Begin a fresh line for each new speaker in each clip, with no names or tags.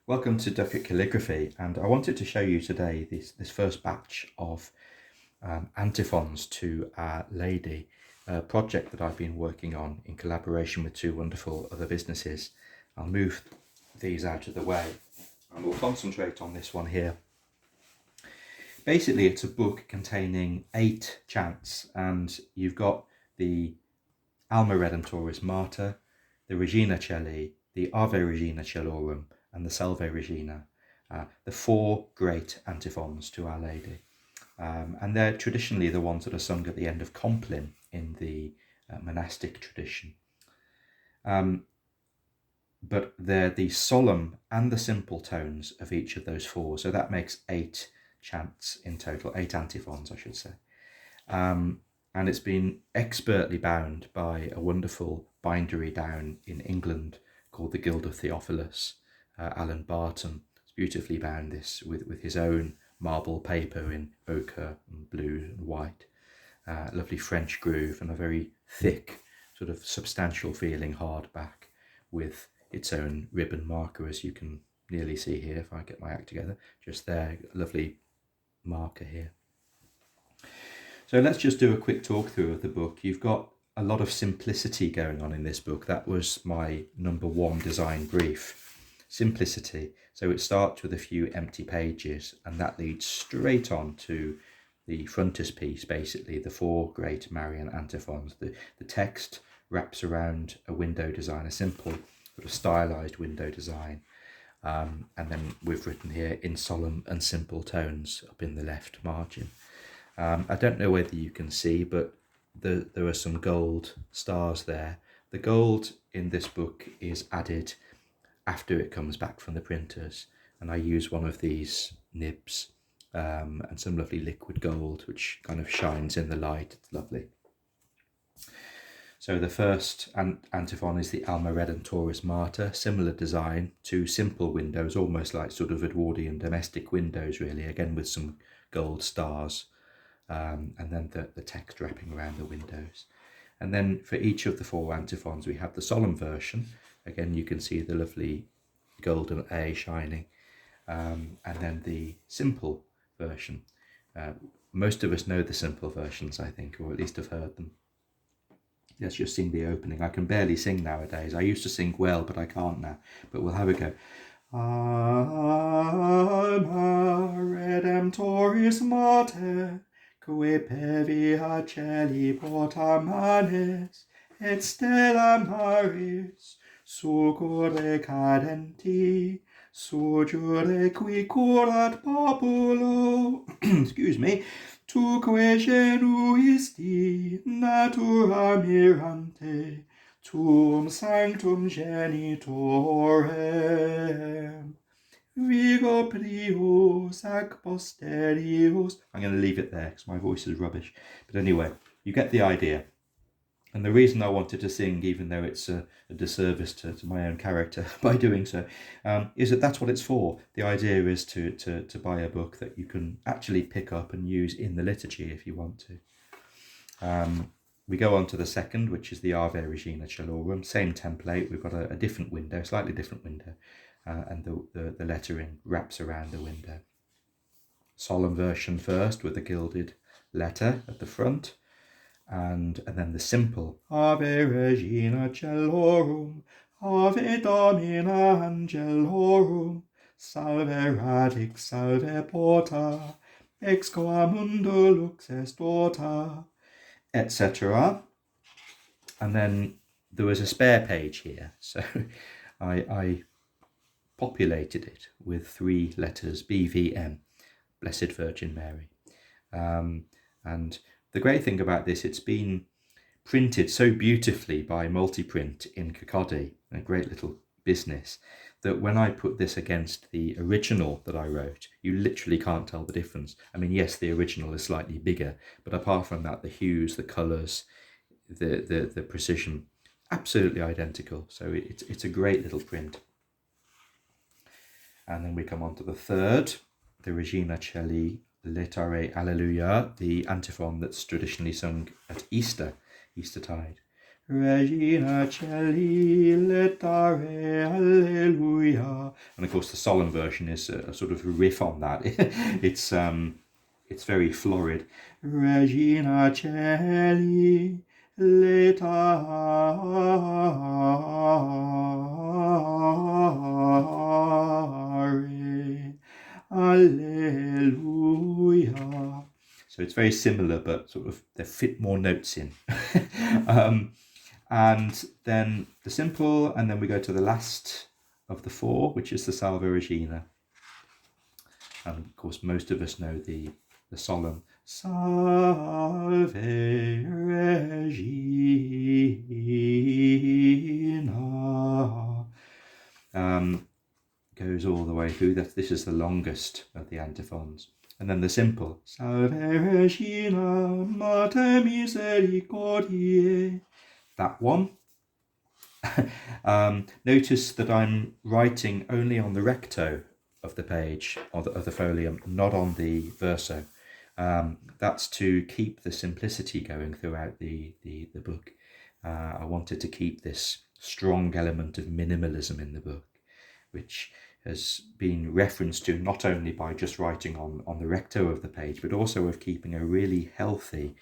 Welcome to Ducat Calligraphy, and I wanted to show you today this first batch of antiphons to Our Lady, a project that I've been working on in collaboration with two wonderful other businesses. I'll move these out of the way and we'll concentrate on this one here. Basically, it's a book containing 8 chants, and you've got the Alma Redemptoris Mater, the Regina Caeli, the Ave Regina Caelorum, and the Salve Regina, the 4 great antiphons to Our Lady. And they're traditionally the ones that are sung at the end of Compline in the monastic tradition. But they're the solemn and the simple tones of each of those 4. So that makes 8 chants in total, 8 antiphons, I should say. And it's been expertly bound by a wonderful bindery down in England called the Guild of Theophilus. Alan Barton has beautifully bound this with his own marble paper in ochre and blue and white. Lovely French groove and a very thick, sort of substantial feeling hardback with its own ribbon marker, as you can nearly see here if I get my act together. Just there, lovely marker here. So let's just do a quick talk through of the book. You've got a lot of simplicity going on in this book. That was my number 1 design brief. Simplicity. So it starts with a few empty pages, and that leads straight on to the frontispiece, basically the 4 great Marian antiphons. The text wraps around a window design, a simple sort of stylized window design. And then we've written here in solemn and simple tones up in the left margin. I don't know whether you can see, but there are some gold stars there. The gold in this book is added after it comes back from the printers, and I use one of these nibs and some lovely liquid gold which kind of shines in the light. It's lovely. So the first antiphon is the Alma Redemptoris Mater, similar design, 2 simple windows, almost like sort of Edwardian domestic windows really, again with some gold stars, and then the text wrapping around the windows. And then for each of the 4 antiphons we have the solemn version. Again, you can see the lovely golden A shining, and then the simple version. Most of us know the simple versions, I think, or at least have heard them. Let's just sing the opening. I can barely sing nowadays. I used to sing well, but I can't now. But we'll have a go. Alma Redemptoris Mater, que per via celi porta manes, et stella maris, succurre cadenti, sujure qui curat populo, excuse me, tuque genuisti natura mirante, tuum sanctum genitorem, vigo prius ac posterius. I'm going to leave it there because my voice is rubbish. But anyway, you get the idea. And the reason I wanted to sing, even though it's a disservice to my own character by doing so, is that that's what it's for. The idea is to buy a book that you can actually pick up and use in the liturgy if you want to. We go on to the second, which is the Ave Regina Caelorum. Same template. We've got a different window, slightly different window, and the lettering wraps around the window. Solemn version first with a gilded letter at the front. And then the simple Ave Regina Caelorum, Ave Domina Angelorum, Salve Radix, Salve Porta, Ex qua mundo lux est orta, etc. And then there was a spare page here, so I populated it with 3 letters, BVM, Blessed Virgin Mary. And the great thing about this, it's been printed so beautifully by Multiprint in Kirkcaldy, a great little business, that when I put this against the original that I wrote, you literally can't tell the difference. I mean, yes, the original is slightly bigger, but apart from that, the hues, the colours, the precision, absolutely identical. So it's a great little print. And then we come on to the third, the Regina Caeli Letare Alleluia, the antiphon that's traditionally sung at Eastertide. Regina Celi letare alleluia. And of course the solemn version is a sort of riff on that. It's very florid. Regina Celi letare alleluia. So it's very similar, but sort of they fit more notes in. And then the simple, and then we go to the last of the four, which is the Salve Regina. And of course, most of us know the solemn Salve Regina. Goes all the way through. This is the longest of the antiphons. And then the simple Salve Regina Mater Misericordiae. That one. Notice that I'm writing only on the recto of the page, of the folium, not on the verso. That's to keep the simplicity going throughout the book. I wanted to keep this strong element of minimalism in the book, which has been referenced to not only by just writing on the recto of the page, but also of keeping a really healthy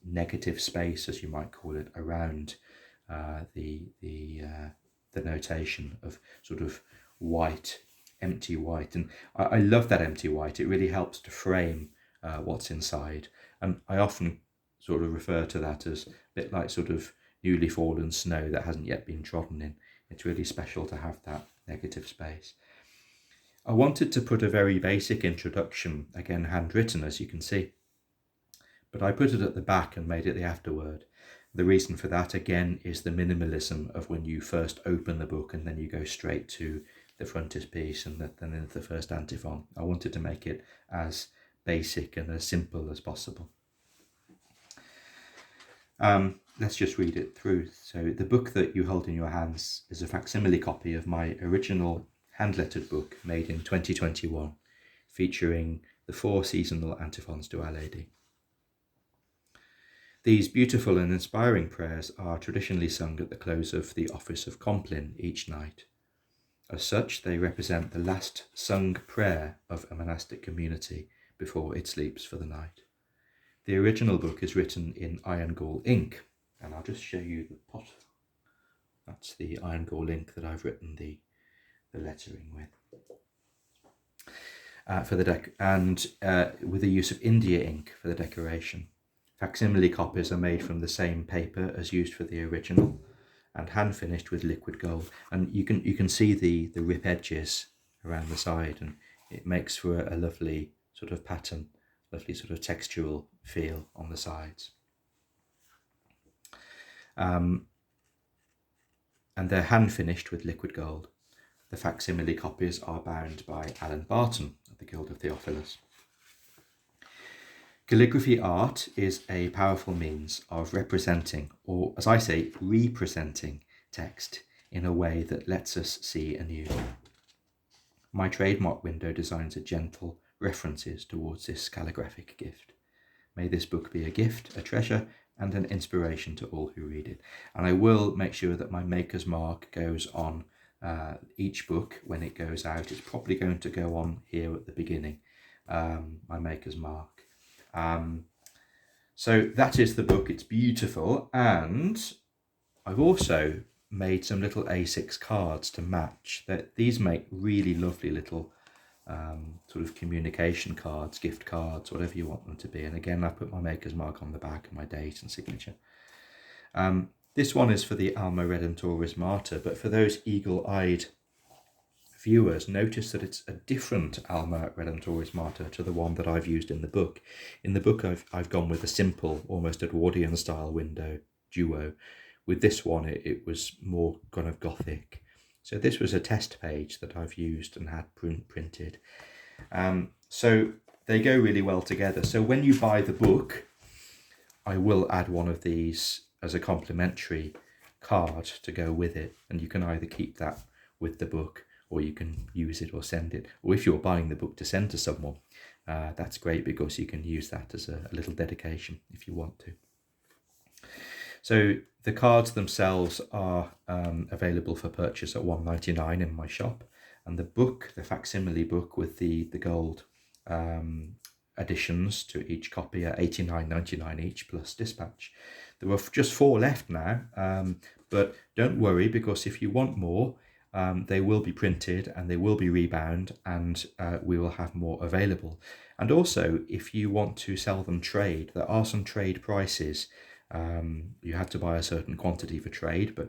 negative space, as you might call it, around the notation of sort of white, empty white. And I love that empty white. It really helps to frame what's inside. And I often sort of refer to that as a bit like sort of newly fallen snow that hasn't yet been trodden in. It's really special to have that negative space. I wanted to put a very basic introduction, again handwritten as you can see, but I put it at the back and made it the afterword. The reason for that, again, is the minimalism of when you first open the book and then you go straight to the frontispiece and then into the first antiphon. I wanted to make it as basic and as simple as possible. Let's just read it through. So the book that you hold in your hands is a facsimile copy of my original hand-lettered book made in 2021, featuring the 4 seasonal antiphons to Our Lady. These beautiful and inspiring prayers are traditionally sung at the close of the office of Compline each night. As such, they represent the last sung prayer of a monastic community before it sleeps for the night. The original book is written in iron gall ink, and I'll just show you the pot. That's the iron gall ink that I've written the lettering with. For the deck, and with the use of India ink for the decoration. Facsimile copies are made from the same paper as used for the original, and hand finished with liquid gold. And you can see the rip edges around the side, and it makes for a lovely sort of pattern, lovely sort of textural feel on the sides. And they're hand finished with liquid gold. The facsimile copies are bound by Alan Barton of the Guild of Theophilus. Calligraphy art is a powerful means of representing, or as I say, representing text in a way that lets us see anew. My trademark window designs are gentle references towards this calligraphic gift. May this book be a gift, a treasure, and an inspiration to all who read it. And I will make sure that my maker's mark goes on each book when it goes out. It's probably going to go on here at the beginning, my maker's mark. So that is the book. It's beautiful, and I've also made some little A6 cards to match. That these make really lovely little sort of communication cards, gift cards, whatever you want them to be. And again, I put my maker's mark on the back and my date and signature. This one is for the Alma Redemptoris Mater, but for those eagle-eyed viewers, notice that it's a different Alma Redemptoris Mater to the one that I've used in the book. In the book, I've gone with a simple, almost Edwardian style window duo. With this one, it was more kind of Gothic. So this was a test page that I've used and had printed. So they go really well together. So when you buy the book, I will add one of these as a complimentary card to go with it. And you can either keep that with the book, or you can use it or send it. Or if you're buying the book to send to someone, that's great because you can use that as a little dedication if you want to. So the cards themselves are available for purchase at $1.99 in my shop, and the book, the facsimile book with the gold additions to each copy are $89.99 each plus dispatch. There are just 4 left now, but don't worry, because if you want more, they will be printed and they will be rebound, and we will have more available. And also, if you want to sell them trade, there are some trade prices. You have to buy a certain quantity for trade, but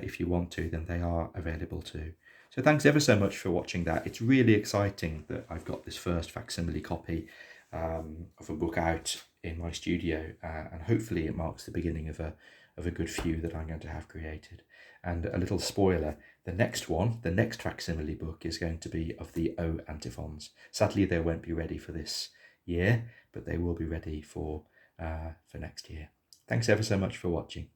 if you want to, then they are available too. So thanks ever so much for watching that. It's really exciting that I've got this first facsimile copy of a book out in my studio, and hopefully it marks the beginning of a good few that I'm going to have created. And a little spoiler, the next one, the next facsimile book, is going to be of the O antiphons. Sadly, they won't be ready for this year, but they will be ready for next year. Thanks ever so much for watching.